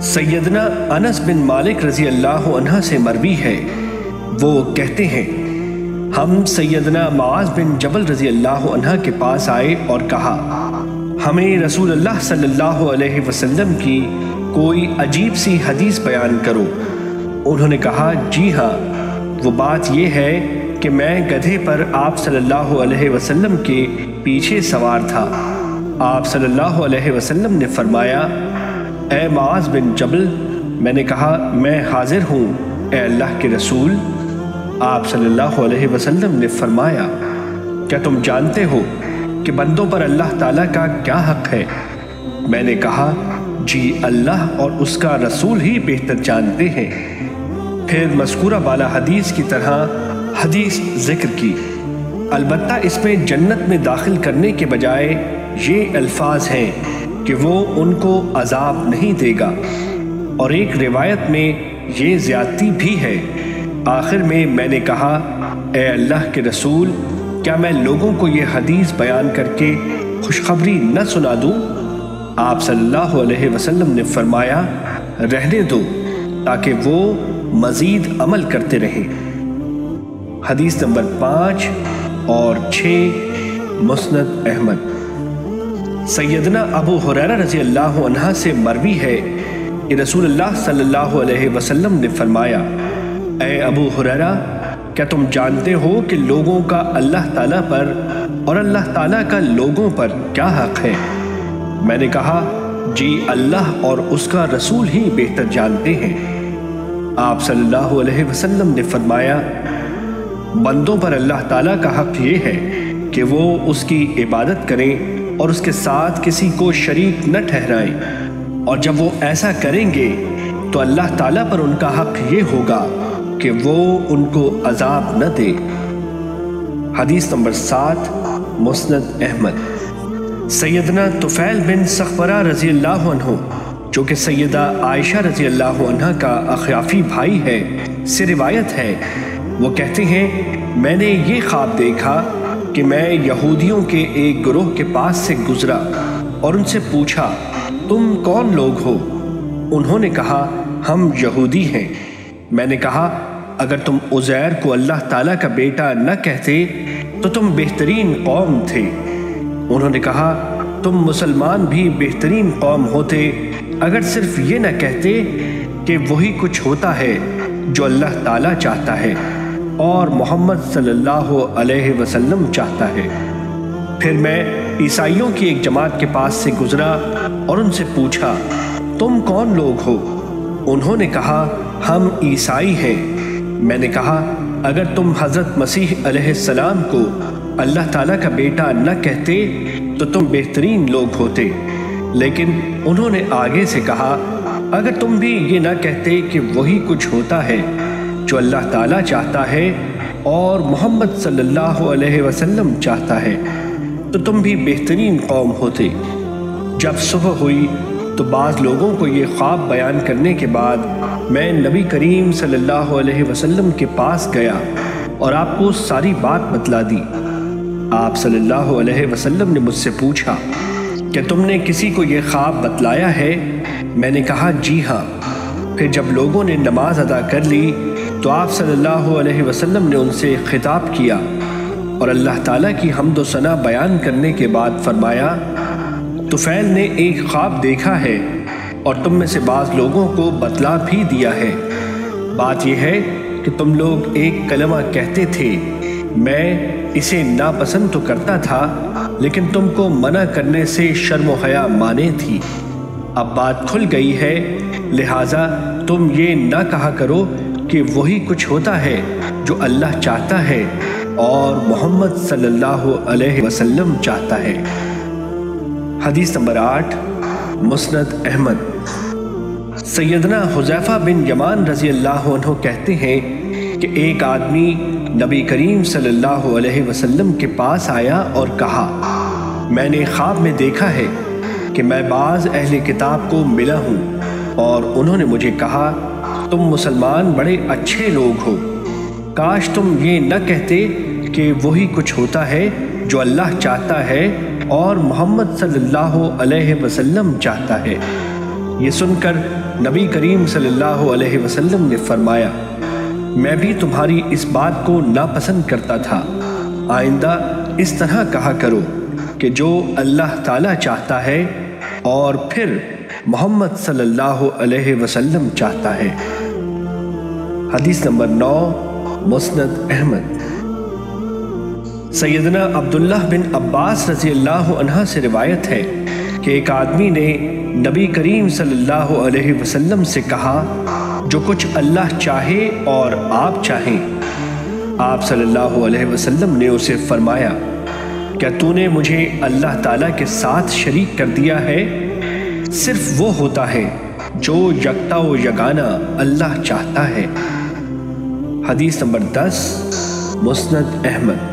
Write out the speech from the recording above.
سیدنا انس بن مالک رضی اللہ عنہ سے مروی ہے، وہ کہتے ہیں ہم سیدنا معاذ بن جبل رضی اللہ عنہ کے پاس آئے اور کہا ہمیں رسول اللہ صلی اللہ علیہ وسلم کی کوئی عجیب سی حدیث بیان کرو۔ انہوں نے کہا جی ہاں، وہ بات یہ ہے کہ میں گدھے پر آپ صلی اللہ علیہ وسلم کے پیچھے سوار تھا۔ آپ صلی اللہ علیہ وسلم نے فرمایا اے معاذ بن جبل، میں نے کہا میں حاضر ہوں اے اللہ کے رسول۔ آپ صلی اللہ علیہ وسلم نے فرمایا کیا تم جانتے ہو کہ بندوں پر اللہ تعالیٰ کا کیا حق ہے؟ میں نے کہا جی اللہ اور اس کا رسول ہی بہتر جانتے ہیں۔ پھر مذکورہ بالا حدیث کی طرح حدیث ذکر کی، البتہ اس میں جنت میں داخل کرنے کے بجائے یہ الفاظ ہیں کہ وہ ان کو عذاب نہیں دے گا، اور ایک روایت میں یہ زیادتی بھی ہے۔ آخر میں میں نے کہا اے اللہ کے رسول، کیا میں لوگوں کو یہ حدیث بیان کر کے خوشخبری نہ سنا دوں؟ آپ صلی اللہ علیہ وسلم نے فرمایا رہنے دو تاکہ وہ مزید عمل کرتے رہیں۔ حدیث نمبر 5 اور 6 مسند احمد۔ سیدنا ابو ہریرہ رضی اللہ عنہ سے مروی ہے کہ رسول اللہ صلی اللہ علیہ وسلم نے فرمایا اے ابو ہریرہ، کیا تم جانتے ہو کہ لوگوں کا اللہ تعالیٰ پر اور اللہ تعالیٰ کا لوگوں پر کیا حق ہے؟ میں نے کہا جی اللہ اور اس کا رسول ہی بہتر جانتے ہیں۔ آپ صلی اللہ علیہ وسلم نے فرمایا بندوں پر اللہ تعالیٰ کا حق یہ ہے کہ وہ اس کی عبادت کریں اور اس کے ساتھ کسی کو شریک نہ ٹھہرائیں، اور جب وہ ایسا کریں گے تو اللہ تعالیٰ پر ان کا حق یہ ہوگا کہ وہ ان کو عذاب نہ دے۔ حدیث نمبر 7 مسند احمد۔ سیدنا طفیل بن سخبرہ رضی اللہ عنہ، جو کہ سیدہ عائشہ رضی اللہ عنہ کا اخیافی بھائی ہے، سے روایت ہے، وہ کہتے ہیں میں نے یہ خواب دیکھا کہ میں یہودیوں کے ایک گروہ کے پاس سے گزرا اور ان سے پوچھا تم کون لوگ ہو؟ انہوں نے کہا ہم یہودی ہیں۔ میں نے کہا اگر تم عزیر کو اللہ تعالیٰ کا بیٹا نہ کہتے تو تم بہترین قوم تھے۔ انہوں نے کہا تم مسلمان بھی بہترین قوم ہوتے اگر صرف یہ نہ کہتے کہ وہی کچھ ہوتا ہے جو اللہ تعالیٰ چاہتا ہے اور محمد صلی اللہ علیہ وسلم چاہتا ہے۔ پھر میں عیسائیوں کی ایک جماعت کے پاس سے گزرا اور ان سے پوچھا تم کون لوگ ہو؟ انہوں نے کہا ہم عیسائی ہیں۔ میں نے کہا اگر تم حضرت مسیح علیہ السلام کو اللہ تعالیٰ کا بیٹا نہ کہتے تو تم بہترین لوگ ہوتے۔ لیکن انہوں نے آگے سے کہا اگر تم بھی یہ نہ کہتے کہ وہی کچھ ہوتا ہے جو اللہ تعالیٰ چاہتا ہے اور محمد صلی اللہ علیہ وسلم چاہتا ہے تو تم بھی بہترین قوم ہوتے۔ جب صبح ہوئی تو بعض لوگوں کو یہ خواب بیان کرنے کے بعد میں نبی کریم صلی اللہ علیہ وسلم کے پاس گیا اور آپ کو ساری بات بتلا دی۔ آپ صلی اللہ علیہ وسلم نے مجھ سے پوچھا کہ تم نے کسی کو یہ خواب بتلایا ہے؟ میں نے کہا جی ہاں۔ پھر جب لوگوں نے نماز ادا کر لی تو آپ صلی اللہ علیہ وسلم نے ان سے خطاب کیا اور اللہ تعالیٰ کی حمد و ثنا بیان کرنے کے بعد فرمایا طفیل نے ایک خواب دیکھا ہے اور تم میں سے بعض لوگوں کو بتلا بھی دیا ہے۔ بات یہ ہے کہ تم لوگ ایک کلمہ کہتے تھے، میں اسے ناپسند تو کرتا تھا لیکن تم کو منع کرنے سے شرم و حیا مانے تھی۔ اب بات کھل گئی ہے، لہٰذا تم یہ نہ کہا کرو کہ وہی کچھ ہوتا ہے جو اللہ چاہتا ہے اور محمد صلی اللہ علیہ وسلم چاہتا ہے۔ حدیث نمبر 8 مسند احمد۔ سیدنا حذیفہ بن یمان رضی اللہ عنہ کہتے ہیں کہ ایک آدمی نبی کریم صلی اللہ علیہ وسلم کے پاس آیا اور کہا میں نے خواب میں دیکھا ہے کہ میں بعض اہل کتاب کو ملا ہوں اور انہوں نے مجھے کہا تم مسلمان بڑے اچھے لوگ ہو، کاش تم یہ نہ کہتے کہ وہی کچھ ہوتا ہے جو اللہ چاہتا ہے اور محمد صلی اللہ علیہ وسلم چاہتا ہے۔ یہ سن کر نبی کریم صلی اللہ علیہ وسلم نے فرمایا میں بھی تمہاری اس بات کو ناپسند کرتا تھا، آئندہ اس طرح کہا کرو کہ جو اللہ تعالیٰ چاہتا ہے اور پھر محمد صلی اللہ علیہ وسلم چاہتا ہے۔ حدیث نمبر 9 مسند احمد۔ سیدنا عبداللہ بن عباس رضی اللہ عنہ سے روایت ہے کہ ایک آدمی نے نبی کریم صلی اللہ علیہ وسلم سے کہا جو کچھ اللہ چاہے اور آپ چاہیں۔ آپ صلی اللہ علیہ وسلم نے اسے فرمایا کیا تو نے مجھے اللہ تعالیٰ کے ساتھ شریک کر دیا ہے؟ صرف وہ ہوتا ہے جو یکتا و یگانہ اللہ چاہتا ہے۔ حدیث نمبر 10 مسند احمد۔